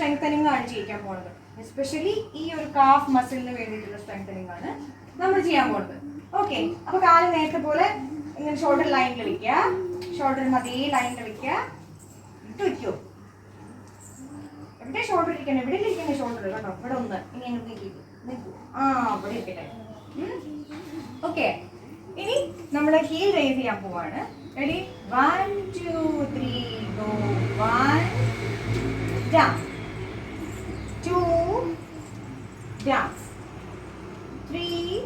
Strengthening ആണ് ചെയ്യിക്കാൻ പോകുന്നത്. എസ്പെഷ്യലി ഈ ഒരു കാഫ് മസിലിന് വേണ്ടിയിട്ടുള്ള സ്ട്രെങ്തനിങ് ആണ് നമ്മൾ ചെയ്യാൻ പോകുന്നത്. ഓക്കെ, അപ്പൊ കാല് നേരത്തെ പോലെ ഇങ്ങനെ ഷോൾഡർ ലൈനിൽ വെക്കുക, ഷോൾഡറിന് അതേ ലൈനിൽ വെക്കുക, ഇട്ട് വെക്കൂ. എവിടെ ഷോൾഡർ ഇരിക്കണം, എവിടെ ഇരിക്കണേ ഷോൾഡർ കേട്ടോ, ഇവിടെ ഒന്ന് ഇനി എങ്ങനെ നിൽക്കൂ, ആ ഇവിടെ ഇരിക്കട്ടെ. ഓക്കെ, ഇനി നമ്മൾ ഹീൽ റേസ് ചെയ്യാൻ പോവാണ്. Ready? 1 2 3 go. 1 down, 2 down, 3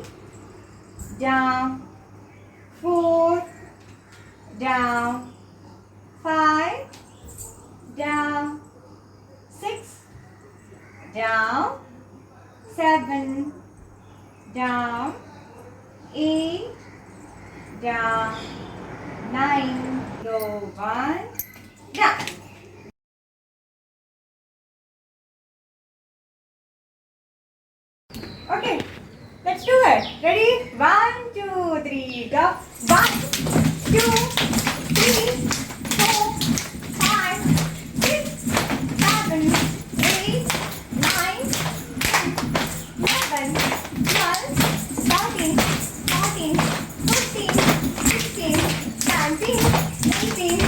down, 4 down, 5 down, 6 down, 7 down, 8 down, 9 go. 1 down. Okay, let's do it. Ready? 1 2 3 go. 1 2 3 4 5 6 7 8 9 10 11 12 13 14 15 16 17 18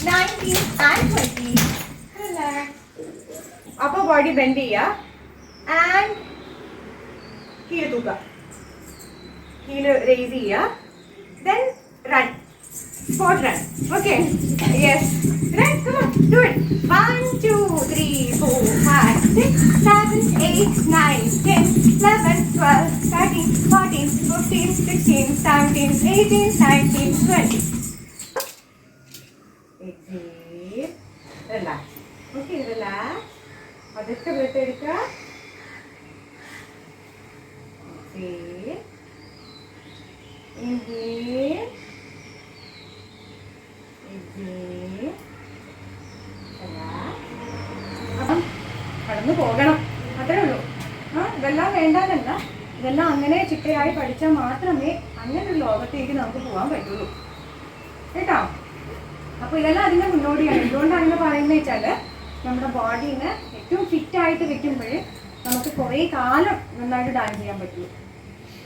19 and 20. Relax. Upper body bend here and heel തൂക്കുക, heel raise ചെയ്യുക, then run, spot run. Okay, yes, run, come on, do it. 1 2 3 4 5 6 7 8 9 10 11 12 13 14 15 16 17 18 19 20. Exhale, relax. Okay, relax. അതൊക്കെ breath എടുക്കുക. Exhale, inhale, exhale, relax. അപ്പം കടന്നു പോകണം, അത്രേ ഉള്ളൂ. ഇതെല്ലാം വേണ്ടാന്നല്ല, ഇതെല്ലാം അങ്ങനെ ചിട്ടയായി പഠിച്ചാൽ മാത്രമേ അങ്ങനെ ഒരു ലോകത്തേക്ക് നമുക്ക് പോകാൻ പറ്റുള്ളൂ കേട്ടോ. അപ്പോൾ ഇതെല്ലാം അതിൻ്റെ മുന്നോടിയാണ്. എന്തുകൊണ്ടാണ് അങ്ങനെ പറയുന്നത് വെച്ചാൽ നമ്മുടെ ബോഡീനെ ഏറ്റവും ഫിറ്റായിട്ട് വെക്കുമ്പോൾ നമുക്ക് കുറേ കാലം നന്നായിട്ട് ഡാൻസ് ചെയ്യാൻ പറ്റുള്ളൂ.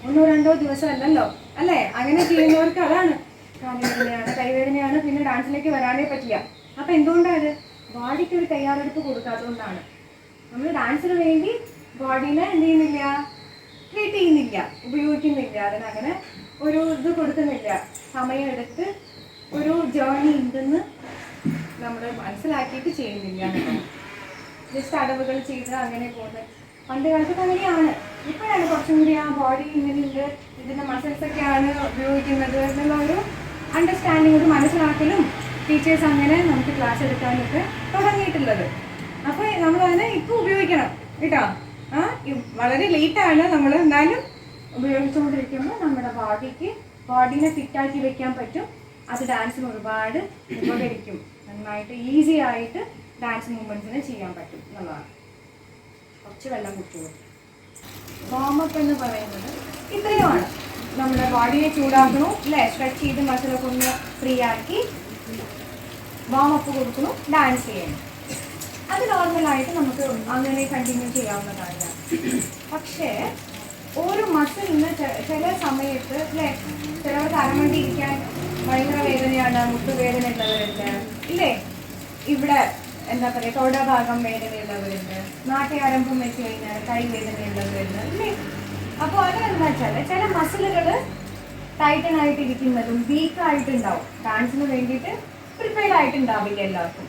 1 2 ദിവസം അല്ലല്ലോ, അല്ലേ? അങ്ങനെ ചെയ്യുന്നവർക്ക് അതാണ് കാലുവേദനയാണ്, കൈവേദനയാണ്, പിന്നെ ഡാൻസിലേക്ക് വരാനേ പറ്റില്ല. അപ്പം എന്തുകൊണ്ടാണ്? ബോഡിക്ക് ഒരു തയ്യാറെടുപ്പ് കൊടുക്കാത്തതുകൊണ്ടാണ്. നമ്മൾ ഡാൻസിന് വേണ്ടി ബോഡീനെ എന്ത് ചെയ്യുന്നില്ല, ട്രീറ്റ് ചെയ്യുന്നില്ല, ഉപയോഗിക്കുന്നില്ല, അതിനങ്ങനെ ഒരു ഇത് കൊടുക്കുന്നില്ല, സമയമെടുത്ത് ഒരു ജേർണി ഉണ്ടെന്ന് നമ്മൾ മനസ്സിലാക്കിയിട്ട് ചെയ്യുന്നില്ല. ജസ്റ്റ് അടവുകൾ ചെയ്ത് അങ്ങനെ പോകുന്നത് പണ്ട് കാലത്തൊക്കെ അങ്ങനെയാണ്. ഇപ്പോഴാണ് കുറച്ചും കൂടി ആ ബോഡി ഇങ്ങനെയുണ്ട്, ഇതിൻ്റെ മസിൽസൊക്കെയാണ് ഉപയോഗിക്കുന്നത് എന്നുള്ള ഒരു അണ്ടർസ്റ്റാൻഡിങ്, ഒരു മനസ്സിലാക്കലും ടീച്ചേഴ്സ് അങ്ങനെ നമുക്ക് ക്ലാസ് എടുക്കാനൊക്കെ തുടങ്ങിയിട്ടുള്ളത്. അപ്പോൾ നമ്മളതിനെ ഇപ്പോൾ ഉപയോഗിക്കണം കേട്ടോ. വളരെ ലേറ്റാണ് നമ്മൾ, എന്നാലും ഉപയോഗിച്ചുകൊണ്ടിരിക്കുമ്പോൾ നമ്മുടെ ബോഡീനെ ഫിറ്റാക്കി വെക്കാൻ പറ്റും. അത് ഡാൻസിന് ഒരുപാട് ഉപകരിക്കും. നന്നായിട്ട് ഈസി ആയിട്ട് ഡാൻസ് മൂവ്മെൻറ്റ്സിനെ ചെയ്യാൻ പറ്റും എന്നുള്ളതാണ്. കുറച്ച് വെള്ളം കുടിച്ചോളൂ. വാമപ്പ് എന്ന് പറയുന്നത് ഇത്രയുമാണ്. നമ്മുടെ ബോഡിയെ ചൂടാക്കണു, അല്ലേ? സ്ട്രെച്ച് ചെയ്ത് മസിലൊക്കെ ഒന്ന് ഫ്രീ ആക്കി വാമപ്പ് കൊടുക്കുന്നു, ഡാൻസ് ചെയ്യണം. അത് നോർമലായിട്ട് നമുക്ക് അങ്ങനെ കണ്ടിന്യൂ ചെയ്യാവുന്ന കാര്യമാണ്. പക്ഷേ ഒരു മസിലിന് ചില സമയത്ത്, അല്ലേ, ചിലവർക്ക് അരമണ്ടി ഇരിക്കാൻ ഭയങ്കര വേദനയാണ്, മുട്ടുവേദന ഉള്ളവരുണ്ട്, ഇല്ലേ? ഇവിടെ എന്താ പറയുക, തൊടഭാഗം വേദനയുള്ളവരുണ്ട്, നാട്യാരംഭം വെച്ച് കഴിഞ്ഞാൽ കൈവേദനയുള്ളവരുണ്ട്, ഇല്ലേ? അപ്പോൾ അതെന്താ വെച്ചാൽ ചില മസിലുകൾ ടൈറ്റൻ ആയിട്ടിരിക്കുന്നതും വീക്കായിട്ടുണ്ടാവും. ഡാൻസിന് വേണ്ടിയിട്ട് പ്രിപ്പയർഡ് ആയിട്ടുണ്ടാവില്ല എല്ലാവർക്കും.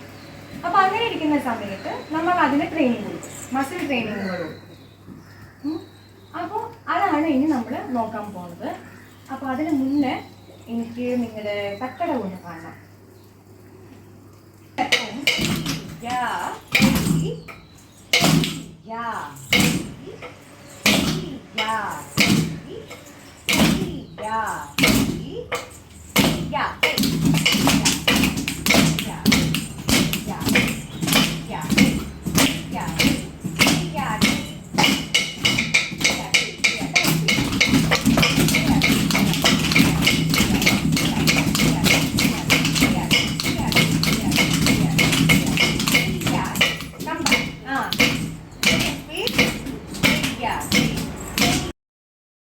അപ്പോൾ അങ്ങനെ ഇരിക്കുന്ന സമയത്ത് നമ്മൾ അതിന് ട്രെയിനിങ് കൊടുക്കും, മസിൽ ട്രെയിനിങ്ങുകൾ കൊടുക്കും. അപ്പോൾ അതാണ് ഇനി നമ്മൾ നോക്കാൻ പോകുന്നത്. അപ്പോൾ അതിന് മുന്നേ എനിക്ക് നിങ്ങളുടെ തക്കട കൊണ്ട് കാണാം. Yeah.